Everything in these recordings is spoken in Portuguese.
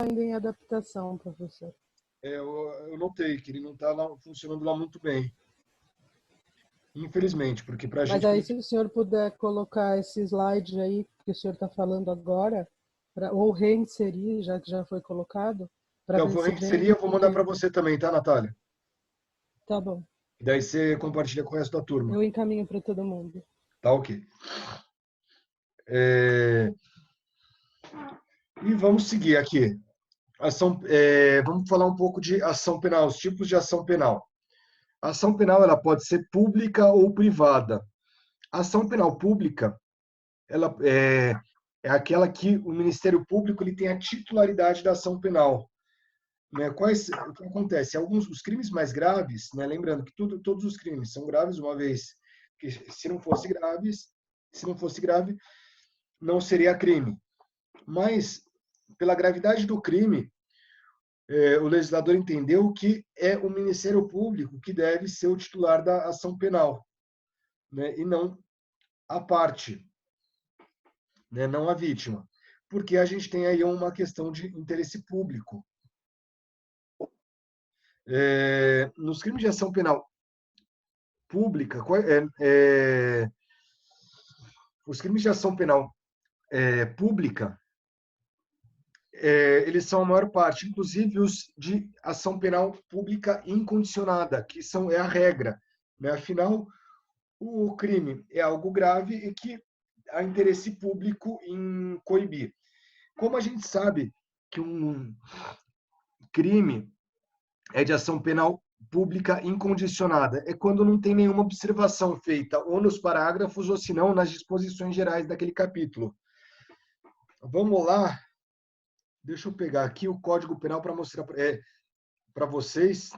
ainda em adaptação, professor. Eu notei que ele não está funcionando lá muito bem. Infelizmente, porque para a Mas gente... aí, se o senhor puder colocar esse slide aí que o senhor está falando agora, ou reinserir, já que já foi colocado, para Eu ver vou se vem. reinserir, eu vou mandar para você também, tá, Natália? Tá bom. E daí você compartilha com o resto da turma. Eu encaminho para todo mundo. Tá ok. E vamos seguir aqui. Vamos falar um pouco de ação penal, os tipos de ação penal. A ação penal ela pode ser pública ou privada. A ação penal pública ela é aquela que o Ministério Público ele tem a titularidade da ação penal. Né? O que acontece? Os crimes mais graves, né? Lembrando que todos os crimes são graves, uma vez que se não fosse grave, não seria crime. Mas, pela gravidade do crime, o legislador entendeu que é o Ministério Público que deve ser o titular da ação penal, né? E não a parte, né? Não a vítima. Porque a gente tem aí uma questão de interesse público. Nos crimes de ação penal pública, os crimes de ação penal pública, eles são a maior parte, inclusive os de ação penal pública incondicionada, que é a regra. Né? Afinal, o crime é algo grave e que há interesse público em coibir. Como a gente sabe que um crime é de ação penal pública incondicionada? É quando não tem nenhuma observação feita, ou nos parágrafos, ou se não, nas disposições gerais daquele capítulo. Vamos lá. Deixa eu pegar aqui o Código Penal para mostrar para vocês,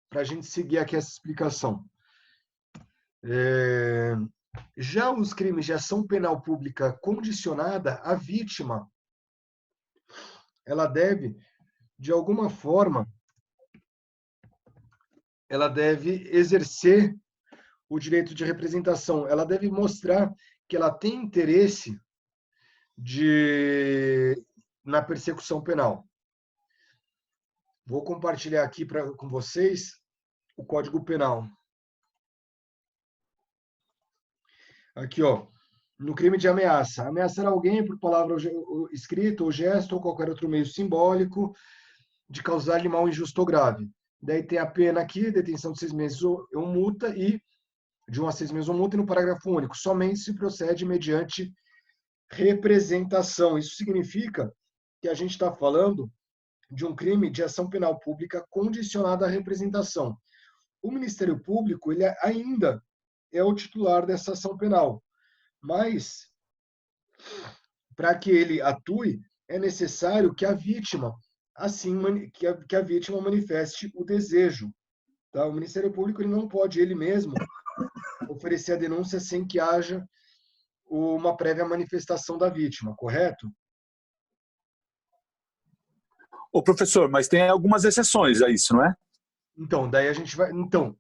para a gente seguir aqui essa explicação. Já os crimes de ação penal pública condicionada, a vítima, ela deve, de alguma forma, ela deve exercer o direito de representação. Ela deve mostrar que ela tem interesse na persecução penal. Vou compartilhar aqui com vocês o Código Penal. Aqui, ó. No crime de ameaça. Ameaçar alguém por palavra escrita ou gesto ou qualquer outro meio simbólico de causar-lhe mal injusto ou grave. Daí tem a pena aqui, detenção de 6 meses ou multa, e de 1 a 6 meses ou multa, e no parágrafo único, somente se procede mediante representação. Isso significa que a gente está falando de um crime de ação penal pública condicionada à representação. O Ministério Público ele ainda é o titular dessa ação penal, mas para que ele atue é necessário que a vítima que a vítima manifeste o desejo. Tá? O Ministério Público ele não pode ele mesmo oferecer a denúncia sem que haja uma prévia manifestação da vítima, correto? Ô, professor, mas tem algumas exceções a isso, não é? Então, daí a gente vai. Então,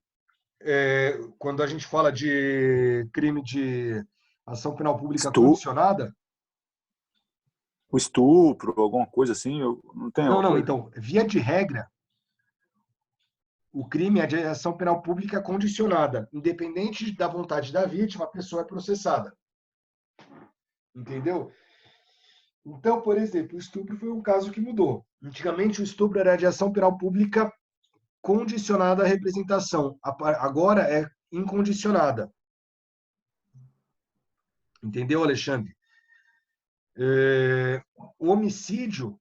quando a gente fala de crime de ação penal pública condicionada. O estupro, alguma coisa assim, eu não tenho. Não, então, via de regra, o crime é de ação penal pública condicionada. Independente da vontade da vítima, a pessoa é processada. Entendeu? Então, por exemplo, o estupro foi um caso que mudou. Antigamente, o estupro era de ação penal pública condicionada à representação. Agora é incondicionada. Entendeu, Alexandre? O homicídio,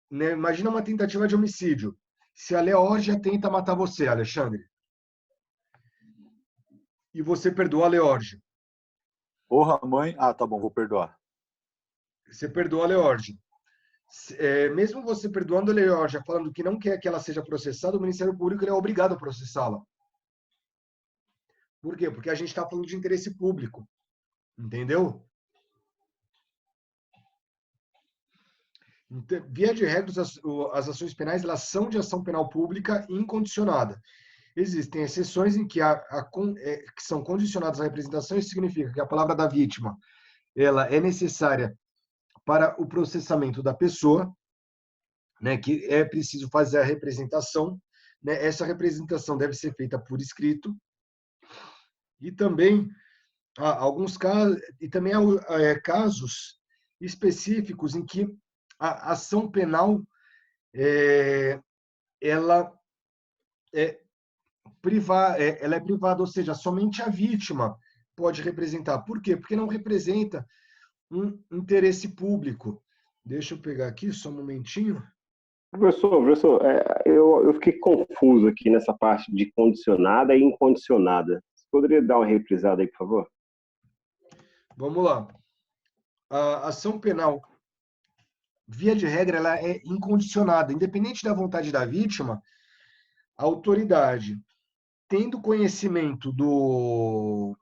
né? Imagina uma tentativa de homicídio. Se a Leórgia tenta matar você, Alexandre, e você perdoa a Leórgia. Porra, mãe. Ah, tá bom, vou perdoar. Você perdoa a Leórgia. Mesmo você perdoando a Leórgia, falando que não quer que ela seja processada, o Ministério Público ele é obrigado a processá-la. Por quê? Porque a gente está falando de interesse público. Entendeu? Então, via de regra, as ações penais elas são de ação penal pública incondicionada. Existem exceções em que que são condicionadas à representação. Isso significa que a palavra da vítima ela é necessária para o processamento da pessoa, né, que é preciso fazer a representação, né, essa representação deve ser feita por escrito, e também há alguns casos, e também há casos específicos em que a ação penal ela é ela é privada, ou seja, somente a vítima pode representar. Por quê? Porque não representa um interesse público. Deixa eu pegar aqui só um momentinho. Professor, eu fiquei confuso aqui nessa parte de condicionada e incondicionada. Você poderia dar uma reprisada aí, por favor? Vamos lá. A ação penal, via de regra, ela é incondicionada. Independente da vontade da vítima, a autoridade, tendo conhecimento do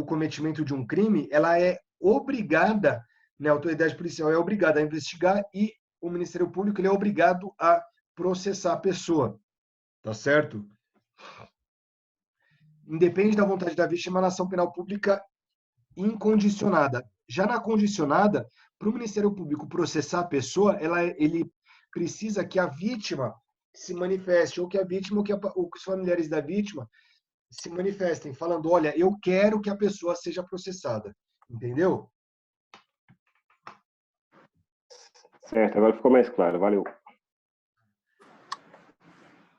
cometimento de um crime, ela é obrigada, né, a autoridade policial é obrigada a investigar e o Ministério Público ele é obrigado a processar a pessoa, tá certo? Independe da vontade da vítima, na ação penal pública incondicionada. Já na condicionada, para o Ministério Público processar a pessoa, ele precisa que a vítima se manifeste, ou que a vítima, ou que os familiares da vítima se manifestem, falando, olha, eu quero que a pessoa seja processada. Entendeu? Certo, agora ficou mais claro. Valeu.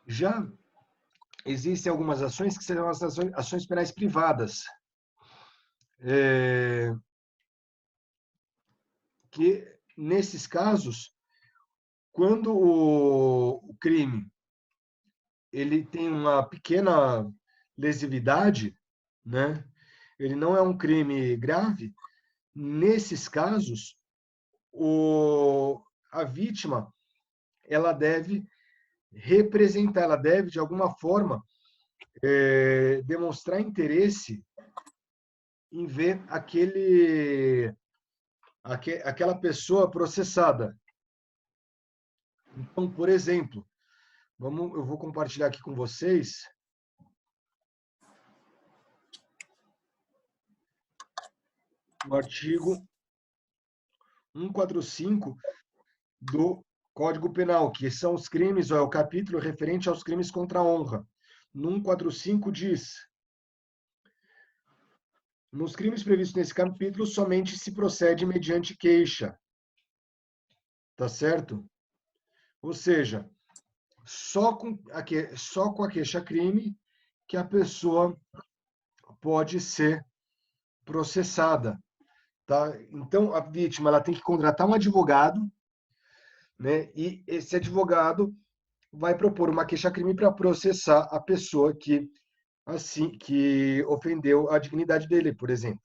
Já existem algumas ações que serão as ações penais privadas. Que, nesses casos, quando o crime ele tem uma pequena lesividade, né? Ele não é um crime grave, nesses casos, a vítima ela deve representar, ela deve, de alguma forma, demonstrar interesse em ver aquela pessoa processada. Então, por exemplo, eu vou compartilhar aqui com vocês. O artigo 145 do Código Penal, que são os crimes, é o capítulo referente aos crimes contra a honra. No 145 diz: nos crimes previstos nesse capítulo, somente se procede mediante queixa. Tá certo? Ou seja, só com a queixa-crime que a pessoa pode ser processada. Tá? Então, a vítima ela tem que contratar um advogado, né? E esse advogado vai propor uma queixa-crime para processar a pessoa que ofendeu a dignidade dele, por exemplo.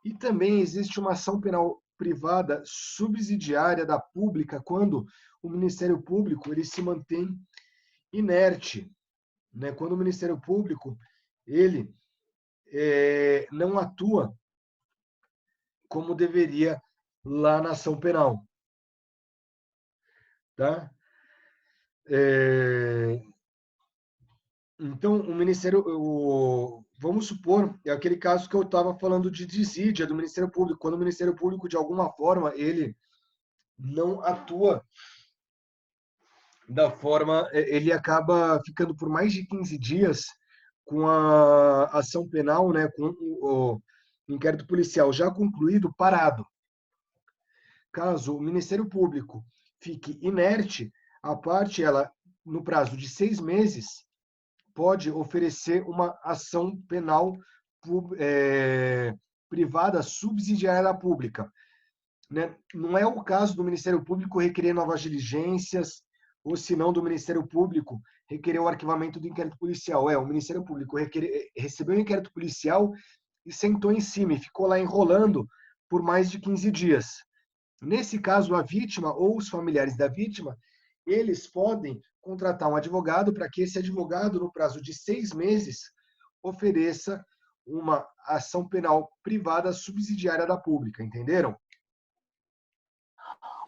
E também existe uma ação penal privada subsidiária da pública quando o Ministério Público ele se mantém inerte, né? Quando o Ministério Público ele não atua como deveria lá na ação penal, tá? Então, o Ministério, vamos supor, é aquele caso que eu estava falando de desídia do Ministério Público, quando o Ministério Público, de alguma forma, ele não atua da forma, ele acaba ficando por mais de 15 dias com a ação penal, né, com o inquérito policial já concluído, parado. Caso o Ministério Público fique inerte, a parte, ela, no prazo de 6 meses, pode oferecer uma ação penal privada subsidiária da pública. Né? Não é o caso do Ministério Público requerer novas diligências, ou se não do Ministério Público requerer o arquivamento do inquérito policial. O Ministério Público recebeu o inquérito policial e sentou em cima e ficou lá enrolando por mais de 15 dias. Nesse caso, a vítima ou os familiares da vítima, eles podem contratar um advogado para que esse advogado, no prazo de 6 meses, ofereça uma ação penal privada subsidiária da pública, entenderam?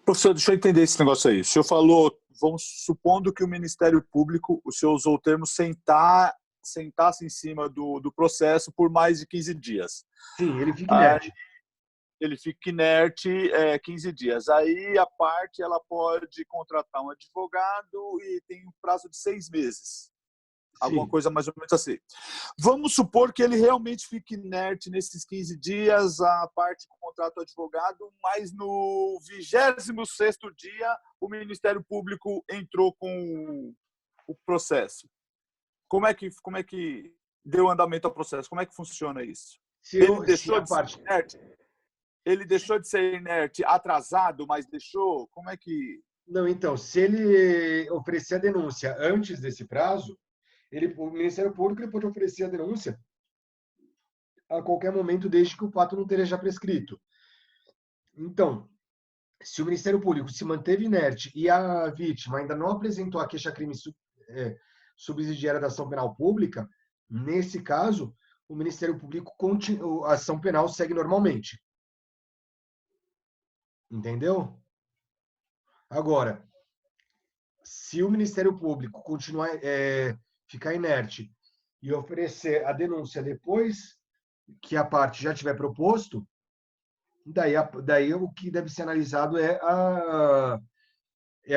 Professor, deixa eu entender esse negócio aí. O senhor falou, vamos supondo que o Ministério Público, o senhor usou o termo sentasse em cima do processo por mais de 15 dias. Sim, ele fica inerte. ele fica inerte 15 dias. Aí a parte ela pode contratar um advogado e tem um prazo de 6 meses. Alguma coisa mais ou menos assim. Vamos supor que ele realmente fique inerte nesses 15 dias, a parte contrata o advogado, mas no 26º dia o Ministério Público entrou com o processo. Como é que deu andamento ao processo? Como é que funciona isso? Ele deixou de ser inerte atrasado, mas deixou? Como é que... Não, então, se ele oferecer a denúncia antes desse prazo, o Ministério Público ele pode oferecer a denúncia a qualquer momento, desde que o fato não esteja prescrito. Então, se o Ministério Público se manteve inerte e a vítima ainda não apresentou a queixa-crime subsidiária da ação penal pública, nesse caso, o Ministério Público a ação penal segue normalmente. Entendeu? Agora, se o Ministério Público continuar ficar inerte e oferecer a denúncia depois que a parte já tiver proposto, daí o que deve ser analisado é a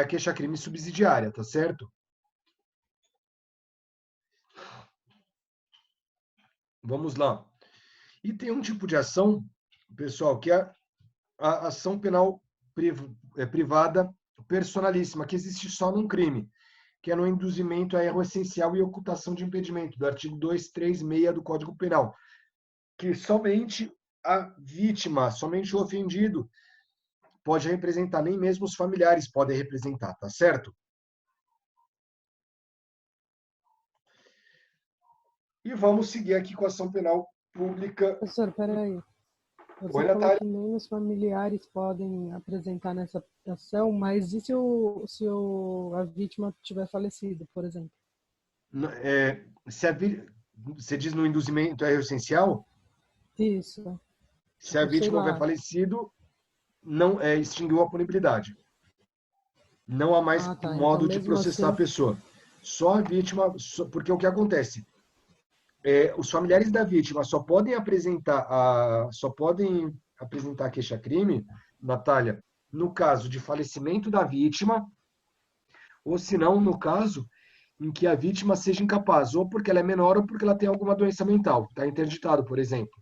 queixa-crime subsidiária, tá certo? Vamos lá. E tem um tipo de ação, pessoal, que é a ação penal privada personalíssima, que existe só num crime, que é no induzimento a erro essencial e ocultação de impedimento, do artigo 236 do Código Penal, que somente a vítima, somente o ofendido pode representar, nem mesmo os familiares podem representar, tá certo? E vamos seguir aqui com a ação penal pública. Professor, peraí. Você Oi, falou Natália. que nem os familiares podem apresentar nessa ação, mas e se a vítima tiver falecido, por exemplo? Você diz no induzimento a erro essencial? Isso. Se a vítima houver falecido, não extinguiu a punibilidade. Não há mais modo então, de processar assim... a pessoa. Só a vítima, porque o que acontece? Os familiares da vítima só podem apresentar a queixa-crime, Natália, no caso de falecimento da vítima, ou se não, no caso em que a vítima seja incapaz, ou porque ela é menor, ou porque ela tem alguma doença mental, está interditado, por exemplo.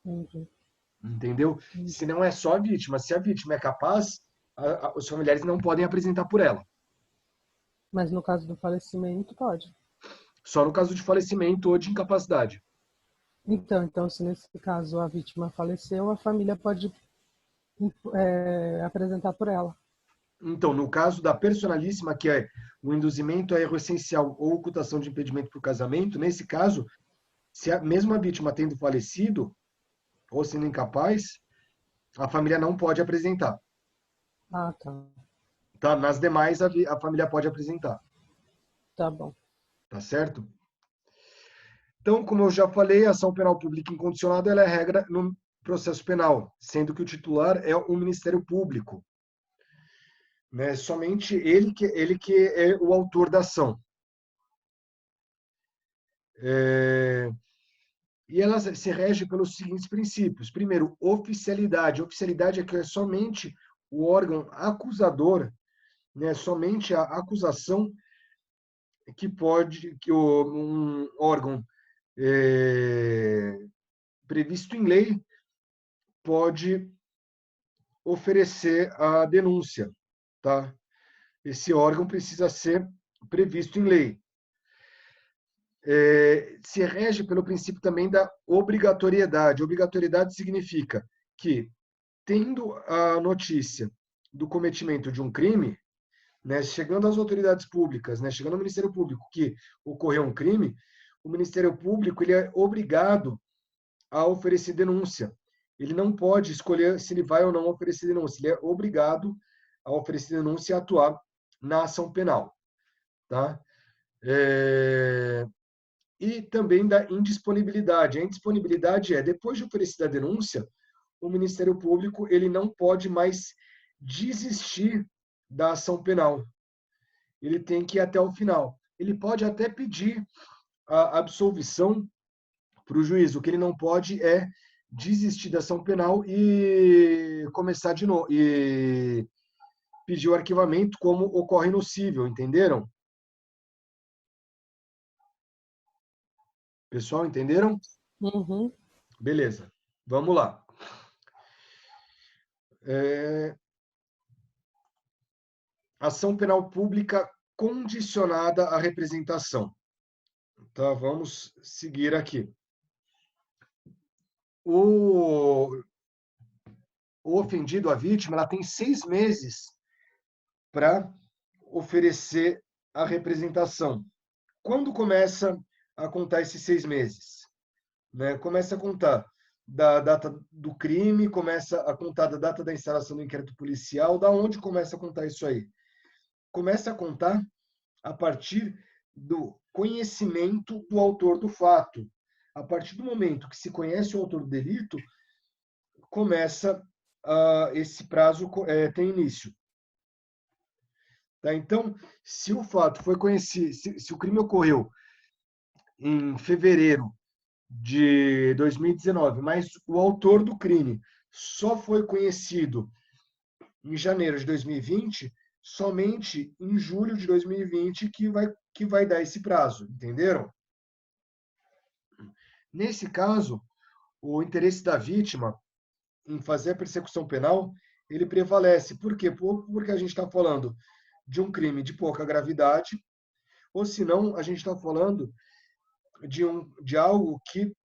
Entendi. Entendeu? Se não é só a vítima, se a vítima é capaz, os familiares não podem apresentar por ela. Mas no caso do falecimento, pode. Só no caso de falecimento ou de incapacidade. Então, se nesse caso a vítima faleceu, a família pode apresentar por ela. Então, no caso da personalíssima, que é o induzimento a erro essencial ou ocultação de impedimento para o casamento, nesse caso, mesmo a vítima tendo falecido ou sendo incapaz, a família não pode apresentar. Ah, tá. Tá? Nas demais, a família pode apresentar. Tá bom. Tá certo? Então, como eu já falei, a ação penal pública incondicionada ela é regra no processo penal, sendo que o titular é o Ministério Público. Né? Somente ele que é o autor da ação. E ela se rege pelos seguintes princípios. Primeiro, oficialidade. Oficialidade é que é somente o órgão acusador, né? Somente a acusação que um órgão previsto em lei pode oferecer a denúncia, tá? Esse órgão precisa ser previsto em lei. Se rege pelo princípio também da obrigatoriedade. Obrigatoriedade significa que, tendo a notícia do cometimento de um crime, né, chegando às autoridades públicas, né, chegando ao Ministério Público que ocorreu um crime, o Ministério Público ele é obrigado a oferecer denúncia. Ele não pode escolher se ele vai ou não oferecer denúncia. Ele é obrigado a oferecer denúncia e atuar na ação penal. Tá? E também da indisponibilidade. A indisponibilidade é, depois de oferecida a denúncia, o Ministério Público ele não pode mais desistir da ação penal. Ele tem que ir até o final. Ele pode até pedir a absolvição para o juiz. O que ele não pode é desistir da ação penal e começar de novo, e pedir o arquivamento como ocorre no cível, entenderam? Pessoal, entenderam? Uhum. Beleza, vamos lá. Ação penal pública condicionada à representação. Tá, vamos seguir aqui. O ofendido, a vítima, ela tem 6 meses para oferecer a representação. Quando começa a contar esses 6 meses? Né? Começa a contar da data do crime, começa a contar da data da instalação do inquérito policial. Da onde começa a contar isso aí? Começa a contar a partir do conhecimento do autor do fato. A partir do momento que se conhece o autor do delito, começa esse prazo tem início. Tá? Então, se o fato foi conhecido, se o crime ocorreu em fevereiro de 2019, mas o autor do crime só foi conhecido em janeiro de 2020, somente em julho de 2020 que vai dar esse prazo, entenderam? Nesse caso, o interesse da vítima em fazer a persecução penal, ele prevalece. Por quê? Porque a gente está falando de um crime de pouca gravidade, ou senão a gente está falando de algo que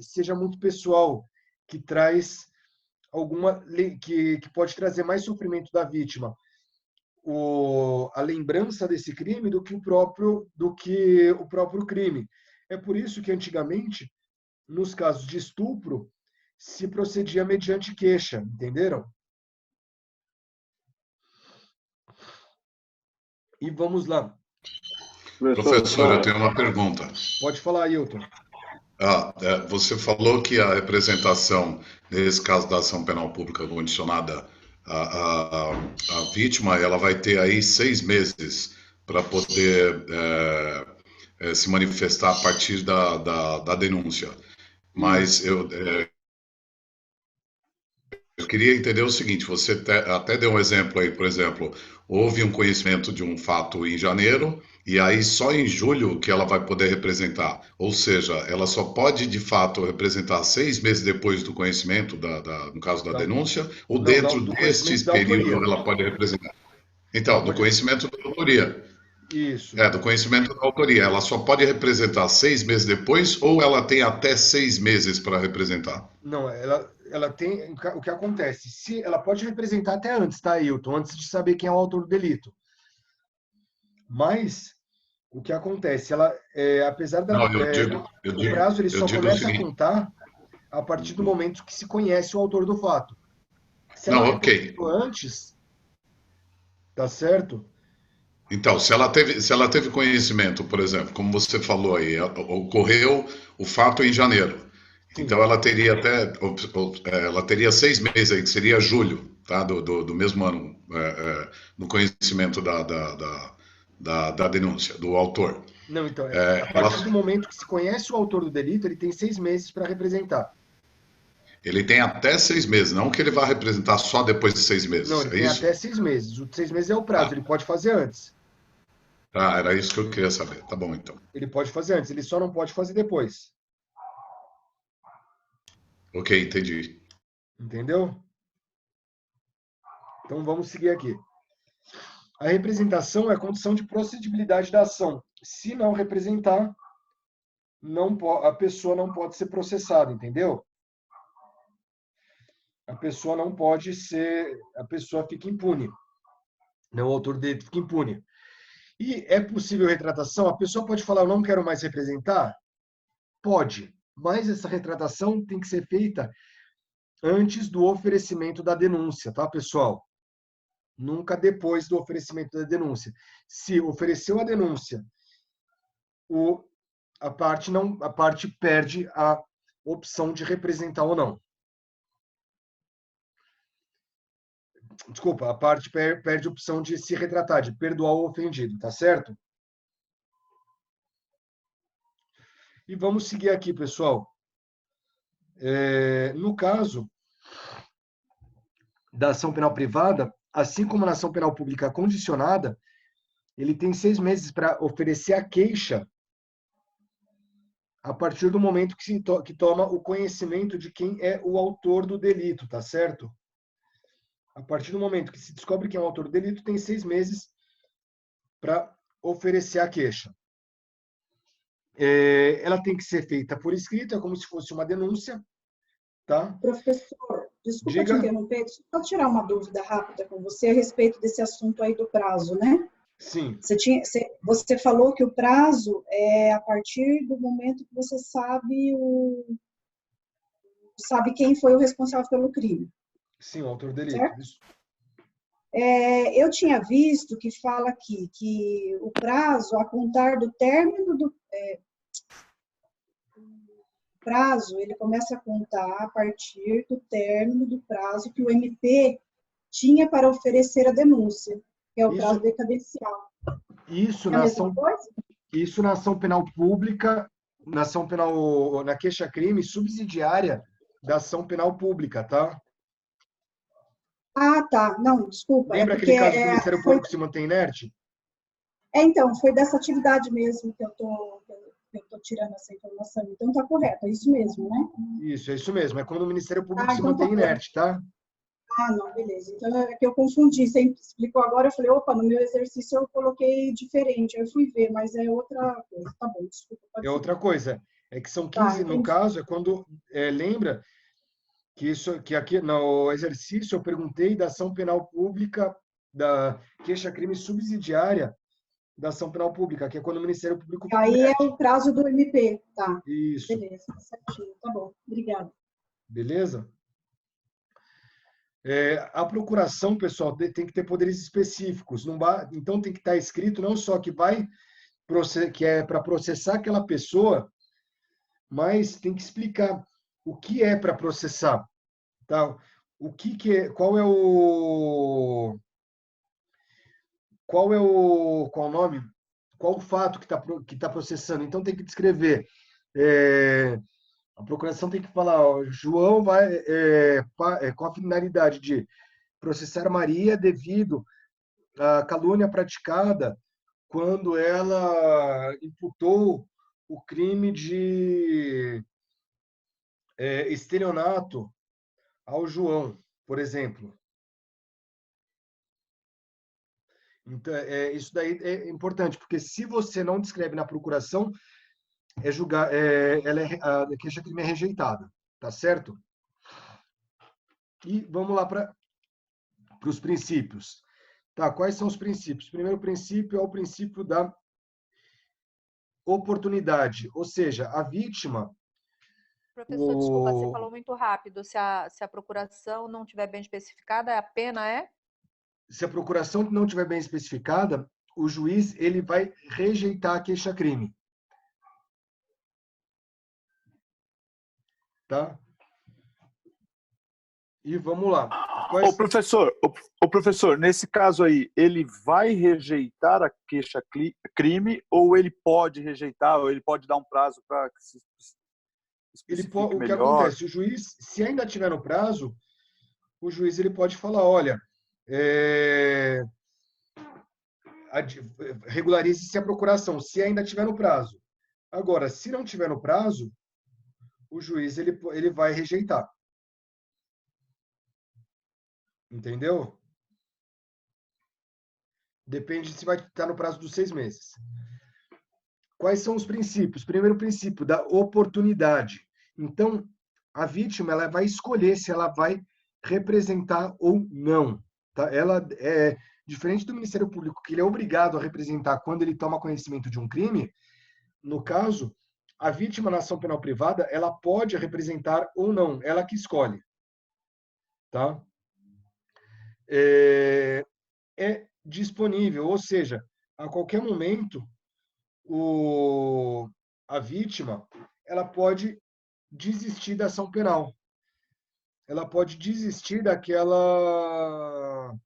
seja muito pessoal, que traz que pode trazer mais sofrimento da vítima, a lembrança desse crime do que o próprio crime. É por isso que antigamente, nos casos de estupro, se procedia mediante queixa, entenderam? E vamos lá. Professor, eu tenho uma pergunta. Pode falar, Ailton. Você falou que a representação, nesse caso da ação penal pública condicionada, a vítima ela vai ter aí 6 meses para poder se manifestar a partir da denúncia. Mas eu queria entender o seguinte, você até deu um exemplo aí, por exemplo, houve um conhecimento de um fato em janeiro, e aí só em julho que ela vai poder representar. Ou seja, ela só pode, de fato, representar 6 meses depois do conhecimento, no caso da denúncia, ou dentro deste período ela pode representar? Então, do conhecimento da autoria. Isso. Do conhecimento da autoria. Ela só pode representar 6 meses depois, ou ela tem até 6 meses para representar? Não, ela tem. O que acontece? Se ela pode representar até antes, tá, Ailton? Antes de saber quem é o autor do delito. Mas o que acontece? Ela, apesar da. Não, o prazo ele só começa a contar a partir do momento que se conhece o autor do fato. Se ela representou antes, tá certo? Então, se ela teve conhecimento, por exemplo, como você falou aí, ocorreu o fato em janeiro. Sim. Então ela teria 6 meses aí, que seria julho, tá? Do mesmo ano, no conhecimento da denúncia, do autor. Não, então, a partir do momento que se conhece o autor do delito, ele tem 6 meses para representar. Ele tem até 6 meses, não que ele vá representar só depois de 6 meses. Não, ele tem até 6 meses. Os 6 meses é o prazo, ele pode fazer antes. Era isso que eu queria saber. Tá bom, então. Ele pode fazer antes, ele só não pode fazer depois. Ok, entendi. Entendeu? Então vamos seguir aqui. A representação é a condição de procedibilidade da ação. Se não representar, a pessoa não pode ser processada, entendeu? A pessoa não pode ser, a pessoa fica impune. Não, o autor dele fica impune. E é possível retratação? A pessoa pode falar, eu não quero mais representar? Pode, mas essa retratação tem que ser feita antes do oferecimento da denúncia, tá, pessoal? Nunca depois do oferecimento da denúncia. Se ofereceu a denúncia, a parte perde a opção de representar ou não. Desculpa, a parte perde a opção de se retratar, de perdoar o ofendido, tá certo? E vamos seguir aqui, pessoal. No caso da ação penal privada, assim como na ação penal pública condicionada, ele tem 6 meses para oferecer a queixa a partir do momento que toma o conhecimento de quem é o autor do delito, tá certo? A partir do momento que se descobre quem é o autor do delito, tem 6 meses para oferecer a queixa. Ela tem que ser feita por escrito, é como se fosse uma denúncia, tá? Professor, desculpa te Diga. interromper, só tirar uma dúvida rápida com você a respeito desse assunto aí do prazo, né? Sim, Você falou que o prazo é a partir do momento que você sabe quem foi o responsável pelo crime, sim, o autor do delito. certo? Isso. Eu tinha visto que fala aqui que o prazo a contar do término do prazo, ele começa a contar a partir do término do prazo que o MP tinha para oferecer a denúncia, que é o prazo decadencial. Isso É a mesma coisa? Isso na ação penal pública, na queixa-crime subsidiária da ação penal pública, tá? Ah, tá. Não, desculpa. Lembra aquele caso do Ministério Público que se mantém inerte? Então, foi dessa atividade mesmo que eu tô tirando essa informação. Então, tá correto, é isso mesmo, né? Isso, é isso mesmo. É quando o Ministério Público se Então mantém tá inerte, tá? Ah, não, beleza. Então, é que eu confundi. Você explicou agora, eu falei, opa, no meu exercício eu coloquei diferente. Aí eu fui ver, mas é outra coisa. Tá bom, desculpa. É outra coisa. É que são 15, no entendi. caso, é quando... lembra que aqui no exercício eu perguntei da ação penal pública, da queixa-crime subsidiária da ação penal pública, que é quando o Ministério Público fica Aí é inerte. o prazo do MP, tá? Isso. Beleza, tá certinho. Tá bom, obrigada. Beleza? A procuração, pessoal, tem que ter poderes específicos. Então, tem que estar escrito não só que que é para processar aquela pessoa, mas tem que explicar o que é para processar. Tá? Qual o nome? Qual o fato que tá processando? Então, tem que descrever. A procuração tem que falar, ó, João vai com a finalidade de processar Maria devido à calúnia praticada quando ela imputou o crime de estelionato ao João, por exemplo. Então, isso daí é importante, porque se você não descreve na procuração, a queixa-crime é rejeitada, tá certo? E vamos lá para os princípios. Tá, quais são os princípios? O primeiro princípio é o princípio da oportunidade, ou seja, a vítima... Professor, desculpa, você falou muito rápido. Se a procuração não tiver bem especificada, a pena é? Se a procuração não tiver bem especificada, o juiz ele vai rejeitar a queixa-crime. Tá? E vamos lá. Professor, nesse caso aí, ele vai rejeitar a queixa-crime ou ele pode rejeitar, ou ele pode dar um prazo para que se especifique o que melhor? acontece? O juiz, se ainda tiver no prazo, o juiz ele pode falar, olha, regularize-se a procuração, se ainda tiver no prazo. Agora, se não tiver no prazo, o juiz ele vai rejeitar. Entendeu? Depende se vai estar no prazo dos 6 meses. Quais são os princípios? Primeiro princípio, da oportunidade. Então, a vítima ela vai escolher se ela vai representar ou não. Tá? Ela é diferente do Ministério Público, que ele é obrigado a representar quando ele toma conhecimento de um crime. No caso, a vítima na ação penal privada, ela pode representar ou não, ela que escolhe. Tá? É disponível, ou seja, a qualquer momento, a vítima ela pode desistir da ação penal. Ela pode desistir daquela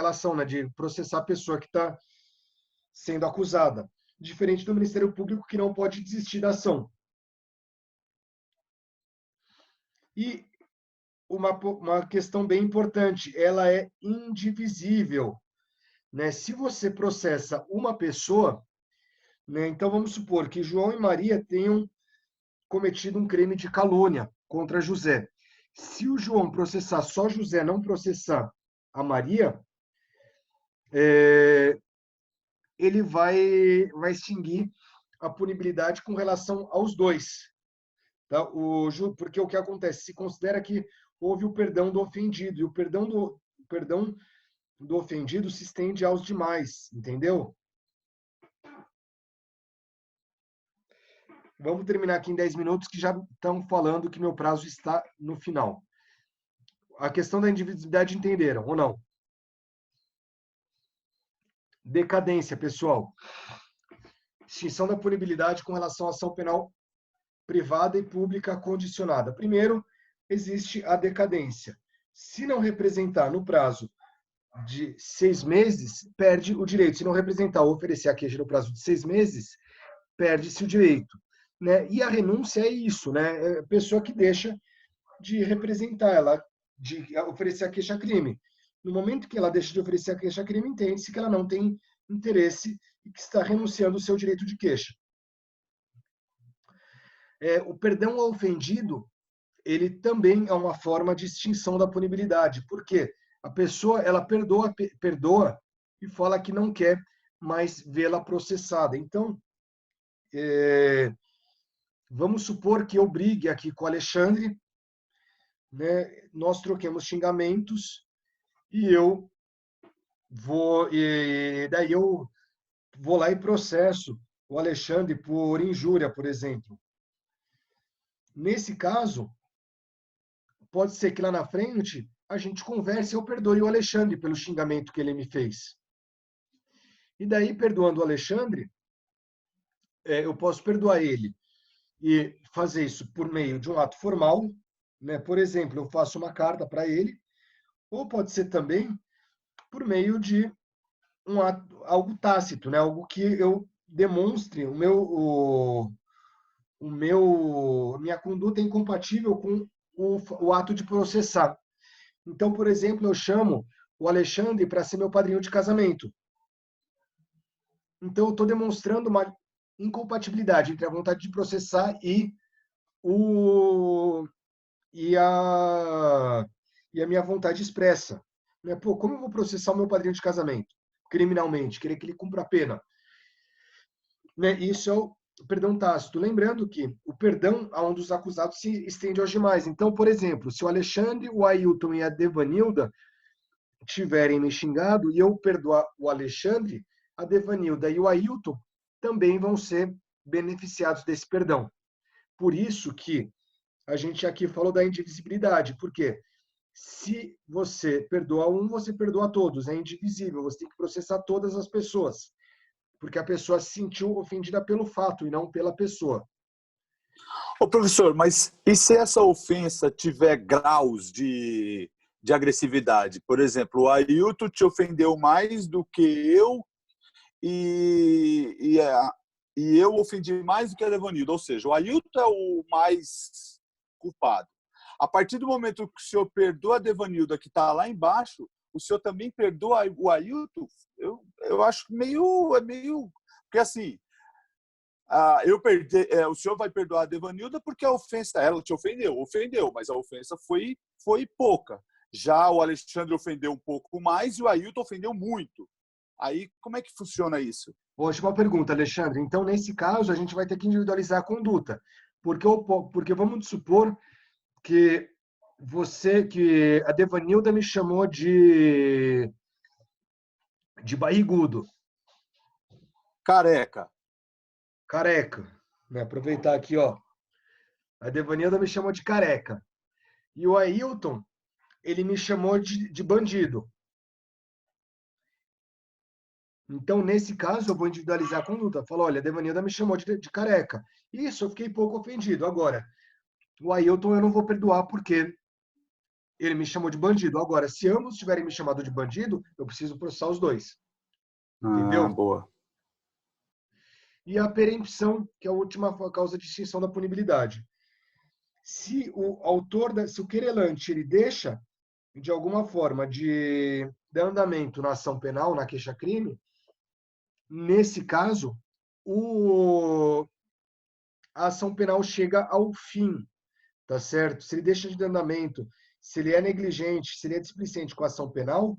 ação, né, de processar a pessoa que está sendo acusada. diferente do Ministério Público, que não pode desistir da ação. E uma questão bem importante, ela é indivisível, né? Se você processa uma pessoa, né, então vamos supor que João e Maria tenham cometido um crime de calúnia contra José. Se o João processar só José, não processar a Maria, ele vai extinguir a punibilidade com relação aos dois. Tá? Porque o que acontece? Se considera que houve o perdão do ofendido, e o perdão do ofendido se estende aos demais, entendeu? Vamos terminar aqui em 10 minutos, que já estão falando que meu prazo está no final. A questão da indivisibilidade entenderam, ou não? Decadência, pessoal. Extinção da punibilidade com relação à ação penal privada e pública condicionada. Primeiro, existe a decadência. Se não representar no prazo de 6 meses, perde o direito. Se não representar ou oferecer a queixa no prazo de 6 meses, perde-se o direito. Né? E a renúncia é isso, né? É a pessoa que deixa de representar, de oferecer a queixa-crime. No momento que ela deixa de oferecer a queixa-crime, entende-se que ela não tem interesse e que está renunciando ao seu direito de queixa. O perdão ao ofendido, ele também é uma forma de extinção da punibilidade. Por quê? A pessoa, ela perdoa e fala que não quer mais vê-la processada. Então, vamos supor que eu brigue aqui com o Alexandre, né? Nós troquemos xingamentos e daí eu vou lá e processo o Alexandre por injúria, por exemplo. Nesse caso, pode ser que lá na frente a gente converse e eu perdoe o Alexandre pelo xingamento que ele me fez. E daí, perdoando o Alexandre, eu posso perdoar ele e fazer isso por meio de um ato formal, né? Por exemplo, eu faço uma carta para ele, ou pode ser também por meio de algo tácito, né? Algo que eu demonstre minha conduta é incompatível com o ato de processar. Então, por exemplo, eu chamo o Alexandre para ser meu padrinho de casamento. Então, eu estou demonstrando uma incompatibilidade entre a vontade de processar e a minha vontade expressa. Né? Pô, como eu vou processar o meu padrinho de casamento criminalmente? Querer que ele cumpra a pena. Né? Isso é o perdão tácito. Lembrando que o perdão a um dos acusados se estende aos demais. Então, por exemplo, se o Alexandre, o Ailton e a Devanilda tiverem me xingado e eu perdoar o Alexandre, a Devanilda e o Ailton também vão ser beneficiados desse perdão. Por isso que a gente aqui falou da indivisibilidade, porque se você perdoa um, você perdoa todos, é indivisível, você tem que processar todas as pessoas, porque a pessoa se sentiu ofendida pelo fato e não pela pessoa. Ô, professor, mas e se essa ofensa tiver graus de agressividade? Por exemplo, o Ailton te ofendeu mais do que eu e eu ofendi mais do que a Devanilda. Ou seja, o Ailton é o mais culpado. A partir do momento que o senhor perdoa a Devanilda, que está lá embaixo, o senhor também perdoa o Ailton? Eu acho meio... Porque assim, o senhor vai perdoar a Devanilda porque a ofensa, ela te ofendeu, mas a ofensa foi pouca. Já o Alexandre ofendeu um pouco mais e o Ailton ofendeu muito. Aí, como é que funciona isso? Ótima pergunta, Alexandre. Então, nesse caso, a gente vai ter que individualizar a conduta. Porque vamos supor que a Devanilda me chamou de barrigudo. Careca. Né? Aproveitar aqui, ó. A Devanilda me chamou de careca. E o Ailton, ele me chamou de bandido. Então, nesse caso, eu vou individualizar a conduta. Falo, olha, a Devanilda me chamou de careca. Isso, eu fiquei pouco ofendido. Agora, o Ailton eu não vou perdoar porque ele me chamou de bandido. Agora, se ambos tiverem me chamado de bandido, eu preciso processar os dois. Entendeu? Boa. e a perempção, que é a última causa de extinção da punibilidade. Se o querelante ele deixa, de alguma forma, de dar andamento na ação penal, na queixa-crime, nesse caso, a ação penal chega ao fim, tá certo? Se ele deixa de dar andamento, se ele é negligente, se ele é displicente com a ação penal,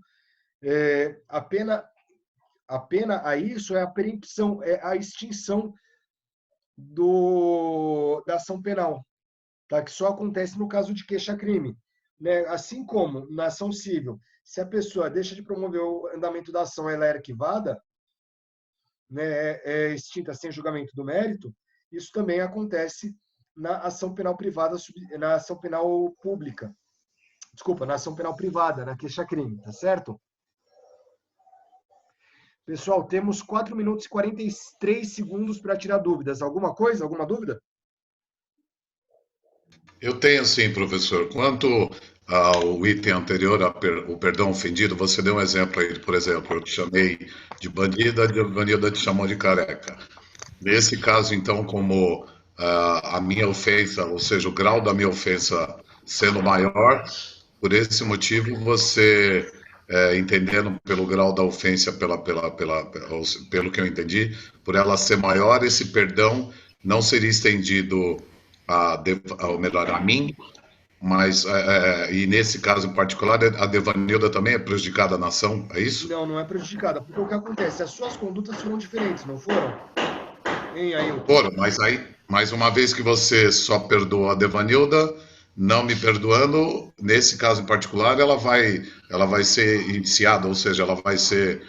a pena a isso é a perempção, é a extinção da ação penal, tá? Que só acontece no caso de queixa-crime, né? Assim como na ação civil, se a pessoa deixa de promover o andamento da ação, ela é arquivada, né? É extinta sem julgamento do mérito, isso também acontece na ação penal privada, na ação penal pública. Desculpa, na ação penal privada, na queixa-crime, tá certo? Pessoal, temos 4 minutos e 43 segundos para tirar dúvidas. Alguma coisa? Alguma dúvida? Eu tenho sim, professor. Quanto ao item anterior, o perdão ofendido, você deu um exemplo aí, por exemplo, eu te chamei de bandida, a bandida te chamou de careca. Nesse caso, então, como a minha ofensa, ou seja, o grau da minha ofensa sendo maior, por esse motivo, você, entendendo pelo grau da ofensa, pelo que eu entendi, por ela ser maior, esse perdão não seria estendido ou melhor, a mim, mas, e nesse caso em particular, a Devanilda também é prejudicada na ação, é isso? Não, não é prejudicada, porque o que acontece? As suas condutas foram diferentes, não foram? Hein, Ailton? Foram, mas aí, mais uma vez que você só perdoou a Devanilda, não me perdoando, nesse caso em particular, ela vai ser indiciada, ou seja, ela vai ser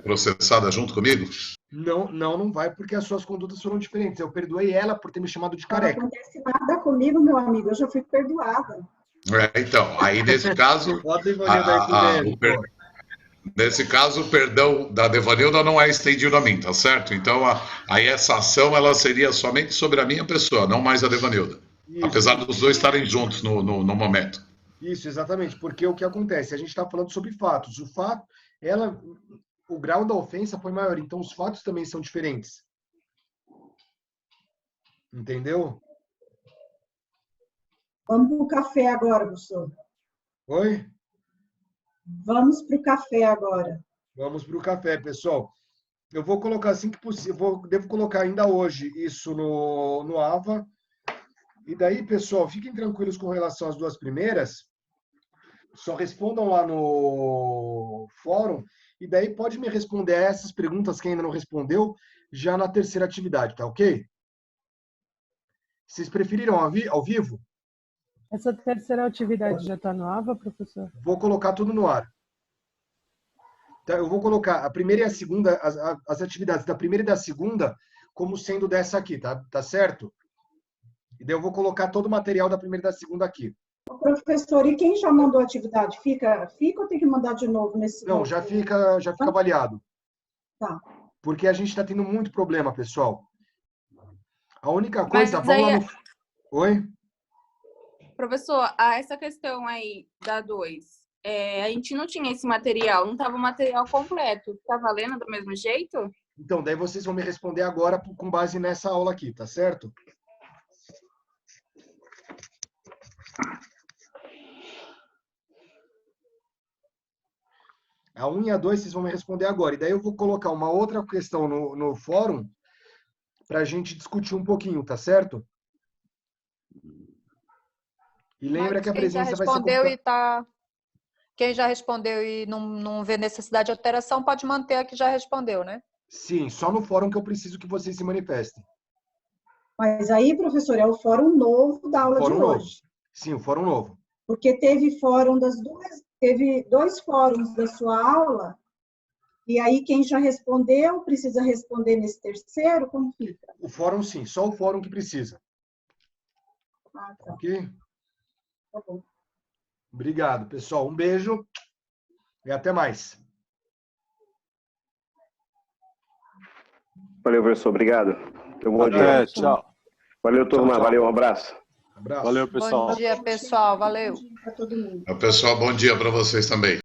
processada junto comigo? Não vai, porque as suas condutas foram diferentes. Eu perdoei ela por ter me chamado de careca. Não acontece nada comigo, meu amigo. Eu já fui perdoada. Então, aí nesse caso, nesse caso, o perdão da Devanilda não é estendido a mim, tá certo? Então, aí essa ação ela seria somente sobre a minha pessoa, não mais a Devanilda. Isso. Apesar dos dois estarem juntos no momento. Isso, exatamente, porque o que acontece? A gente está falando sobre fatos. O grau da ofensa foi maior, então os fatos também são diferentes. Entendeu? Vamos para o café agora, professor. Oi? Vamos para o café agora. Vamos para o café, pessoal. Eu vou colocar assim que possível, devo colocar ainda hoje isso no AVA. E daí, pessoal, fiquem tranquilos com relação às duas primeiras. Só respondam lá no fórum. E daí pode me responder essas perguntas que ainda não respondeu já na terceira atividade, tá ok? Vocês preferiram ao vivo? Essa terceira atividade já está no AVA, professor? Vou colocar tudo no ar. Então, eu vou colocar a primeira e a segunda, as atividades da primeira e da segunda, como sendo dessa aqui, tá certo? E daí eu vou colocar todo o material da primeira e da segunda aqui. Professor, e quem já mandou a atividade? Fica ou tem que mandar de novo nesse? Não, já fica avaliado. Tá. Porque a gente está tendo muito problema, pessoal. A única coisa, vamos lá no... Oi? Professor, essa questão aí da 2, a gente não tinha esse material, não estava o material completo. Tá valendo do mesmo jeito? Então, daí vocês vão me responder agora com base nessa aula aqui, tá certo? A 1 e a 2 vocês vão me responder agora. E daí eu vou colocar uma outra questão no fórum para a gente discutir um pouquinho, tá certo? E lembra que a presença vai ser... Quem já respondeu e não vê necessidade de alteração, pode manter a que já respondeu, né? Sim, só no fórum que eu preciso que vocês se manifestem. Mas aí, professor, é o fórum novo da aula de hoje. Sim, o fórum novo. Porque teve fórum teve 2 fóruns da sua aula, e aí quem já respondeu precisa responder nesse terceiro, como fica? O fórum sim, só o fórum que precisa. Ah, tá. Ok? Tá bom. Obrigado, pessoal. Um beijo e até mais. Valeu, professor. Obrigado. Bom dia. Tchau. Valeu, turma. Tchau. Valeu, um abraço. Valeu, pessoal. Bom dia, pessoal. Valeu. Pessoal, bom dia para vocês também.